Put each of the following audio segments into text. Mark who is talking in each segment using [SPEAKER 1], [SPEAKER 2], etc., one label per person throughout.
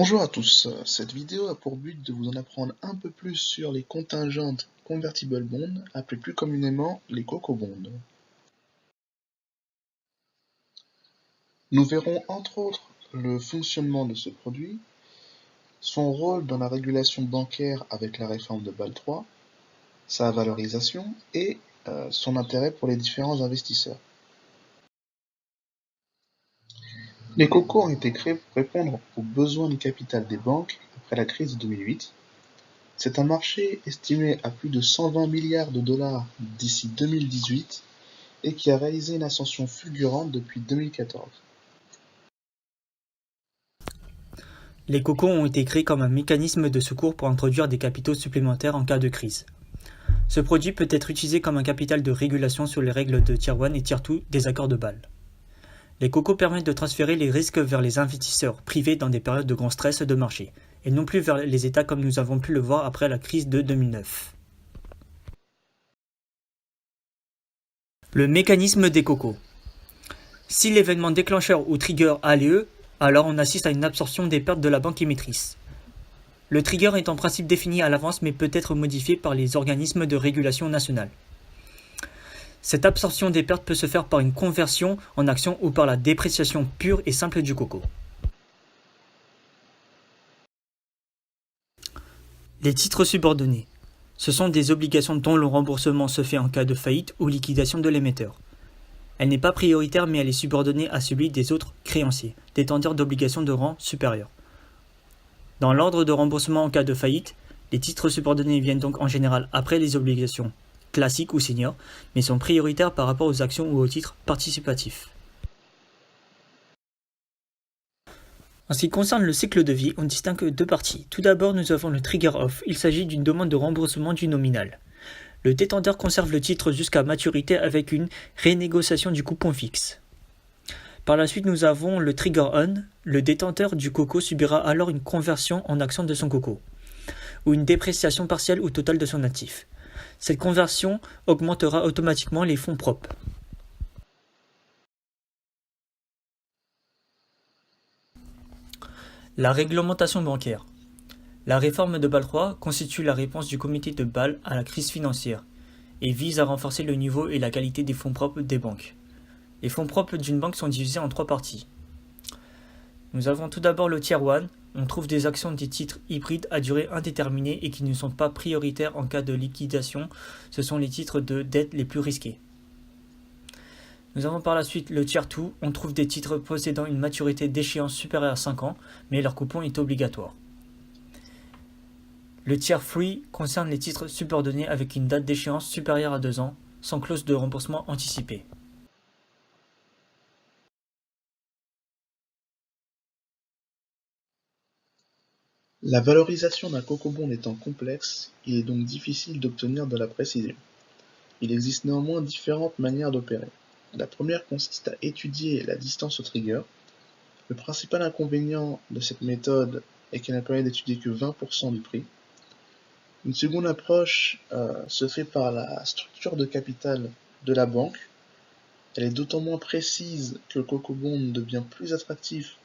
[SPEAKER 1] Bonjour à tous, cette vidéo a pour but de vous en apprendre un peu plus sur les contingent convertible bonds, appelés plus communément les CocoBonds. Nous verrons entre autres le fonctionnement de ce produit, son rôle dans la régulation bancaire avec la réforme de Bâle III, sa valorisation et son intérêt pour les différents investisseurs. Les CoCos ont été créés pour répondre aux besoins de capital des banques après la crise de 2008. C'est un marché estimé à plus de 120 milliards de dollars d'ici 2018 et qui a réalisé une ascension fulgurante depuis 2014.
[SPEAKER 2] Les CoCos ont été créés comme un mécanisme de secours pour introduire des capitaux supplémentaires en cas de crise. Ce produit peut être utilisé comme un capital de régulation sur les règles de Tier 1 et Tier 2 des accords de Bâle. Les CoCos permettent de transférer les risques vers les investisseurs privés dans des périodes de grand stress de marché, et non plus vers les États comme nous avons pu le voir après la crise de 2009. Le mécanisme des CoCos. Si l'événement déclencheur ou trigger a lieu, alors on assiste à une absorption des pertes de la banque émettrice. Le trigger est en principe défini à l'avance mais peut être modifié par les organismes de régulation nationale. Cette absorption des pertes peut se faire par une conversion en action ou par la dépréciation pure et simple du CoCo. Les titres subordonnés. Ce sont des obligations dont le remboursement se fait en cas de faillite ou liquidation de l'émetteur. Elle n'est pas prioritaire mais elle est subordonnée à celui des autres créanciers, détenteurs d'obligations de rang supérieur. Dans l'ordre de remboursement en cas de faillite, les titres subordonnés viennent donc en général après les obligations classiques ou seniors, mais sont prioritaires par rapport aux actions ou aux titres participatifs. En ce qui concerne le cycle de vie, on distingue deux parties. Tout d'abord, nous avons le trigger off. Il s'agit d'une demande de remboursement du nominal. Le détenteur conserve le titre jusqu'à maturité avec une renégociation du coupon fixe. Par la suite, nous avons le trigger on. Le détenteur du CoCo subira alors une conversion en action de son CoCo, ou une dépréciation partielle ou totale de son actif. Cette conversion augmentera automatiquement les fonds propres. La réglementation bancaire. La réforme de Bâle III constitue la réponse du comité de Bâle à la crise financière et vise à renforcer le niveau et la qualité des fonds propres des banques. Les fonds propres d'une banque sont divisés en trois parties. Nous avons tout d'abord le Tier 1. On trouve des actions des titres hybrides à durée indéterminée et qui ne sont pas prioritaires en cas de liquidation. Ce sont les titres de dette les plus risqués. Nous avons par la suite le Tier 2. On trouve des titres possédant une maturité d'échéance supérieure à 5 ans, mais leur coupon est obligatoire. Le Tier 3 concerne les titres subordonnés avec une date d'échéance supérieure à 2 ans, sans clause de remboursement anticipé.
[SPEAKER 1] La valorisation d'un CocoBond étant complexe, il est donc difficile d'obtenir de la précision. Il existe néanmoins différentes manières d'opérer. La première consiste à étudier la distance au trigger. Le principal inconvénient de cette méthode est qu'elle ne permet d'étudier que 20% du prix. Une seconde approche se fait par la structure de capital de la banque. Elle est d'autant moins précise que le CocoBond devient plus attractif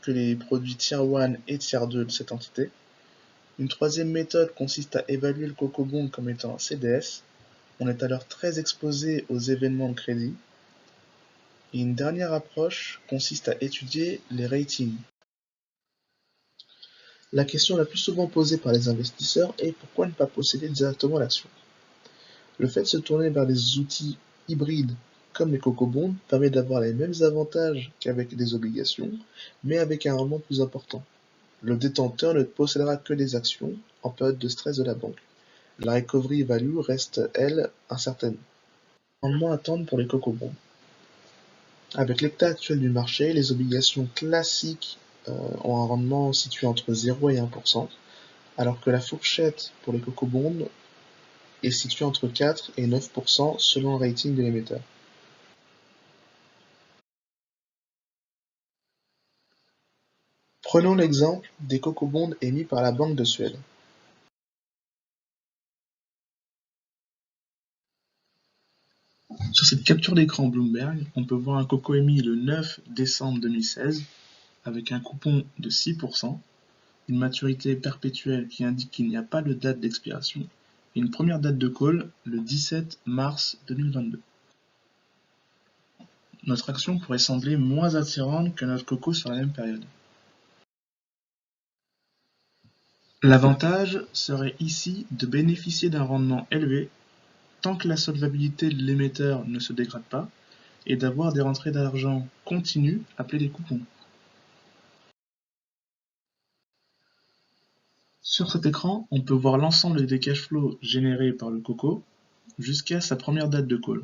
[SPEAKER 1] que les produits Tier 1 et Tier 2 de cette entité. Une troisième méthode consiste à évaluer le CocoBond comme étant un CDS. On est alors très exposé aux événements de crédit. Et une dernière approche consiste à étudier les ratings. La question la plus souvent posée par les investisseurs est pourquoi ne pas posséder directement l'action. Le fait de se tourner vers des outils hybrides comme les CocoBonds permet d'avoir les mêmes avantages qu'avec des obligations, mais avec un rendement plus important. Le détenteur ne possédera que des actions en période de stress de la banque. La recovery value reste, elle, incertaine. Rendement à attendre pour les CocoBonds. Avec l'état actuel du marché, les obligations classiques ont un rendement situé entre 0 et 1%, alors que la fourchette pour les CocoBonds est située entre 4 et 9% selon le rating de l'émetteur. Prenons l'exemple des CocoBonds émis par la Banque de Suède. Sur cette capture d'écran Bloomberg, on peut voir un CoCo émis le 9 décembre 2016 avec un coupon de 6%. une maturité perpétuelle qui indique qu'il n'y a pas de date d'expiration, et une première date de call le 17 mars 2022. Notre action pourrait sembler moins attirante que notre coco sur la même période. L'avantage serait ici de bénéficier d'un rendement élevé tant que la solvabilité de l'émetteur ne se dégrade pas et d'avoir des rentrées d'argent continues appelées des coupons. Sur cet écran, on peut voir l'ensemble des cash flows générés par le coco jusqu'à sa première date de call.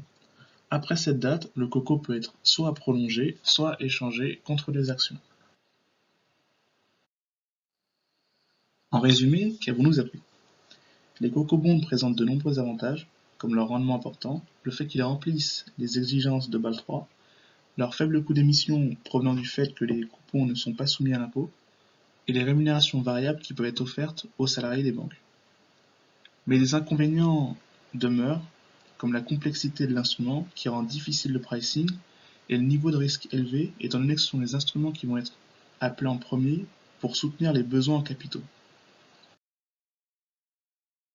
[SPEAKER 1] Après cette date, le coco peut être soit prolongé, soit échangé contre des actions. En résumé, qu'avons-nous appris? Les coco-bonds présentent de nombreux avantages, comme leur rendement important, le fait qu'ils remplissent les exigences de Bâle 3, leur faible coût d'émission provenant du fait que les coupons ne sont pas soumis à l'impôt, et les rémunérations variables qui peuvent être offertes aux salariés des banques. Mais les inconvénients demeurent, comme la complexité de l'instrument qui rend difficile le pricing et le niveau de risque élevé étant donné que ce sont les instruments qui vont être appelés en premier pour soutenir les besoins en capitaux.